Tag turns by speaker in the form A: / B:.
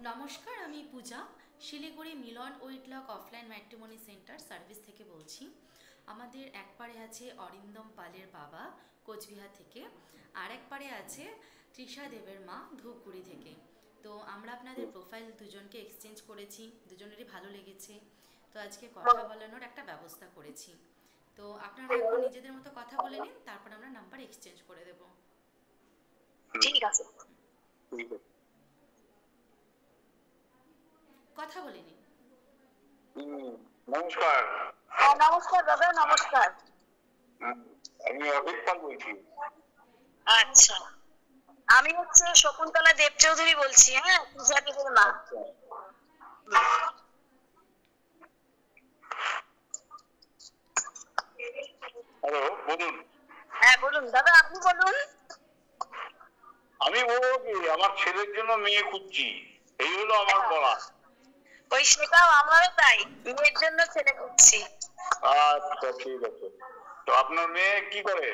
A: নমস্কার, আমি পূজা শিলিগুড়ি মিলন উইটলক offline matrimony centre service থেকে বলছি। আমাদের এক পারে আছে অরিন্দম পালের বাবা কোচবিহার থেকে, আর এক পারে আছে তৃষা দেবের মা ধূপগুড়ি থেকে। তো আমরা আপনাদের প্রোফাইল দুজনকে এক্সচেঞ্জ করেছি, দুজনেরই ভালো লেগেছে। তো আজকে কথা বলানোর একটা ব্যবস্থা করেছি। তো আপনারা এখন নিজেদের মতো কথা বলে নিন, তারপর আমরা নাম্বার এক্সচেঞ্জ করে দেব।
B: ঠিক আছে,
A: কথা বলে নিন।
C: নমস্কার।
B: নমস্কার দাদা, নমস্কার।
C: আমি অভিক পাল বলছি।
B: আচ্ছা, আমি হচ্ছে শকুন্তলা দেব চৌধুরী বলছি। হ্যাঁ, পূজা দেবের মা।
C: হ্যালো, বলুন।
B: হ্যাঁ বলুন দাদা, আপনি বলুন।
C: আমি বলবো কি, আমার ছেলের জন্য মেয়ে খুঁজছি, এই হলো আমার বলা।
B: ওই সেটাও আমারও তাই, মেয়ের জন্য ছেলে খুঁজছি।
C: আচ্ছা, ঠিক আছে। তো আপনার মেয়ে কি করে?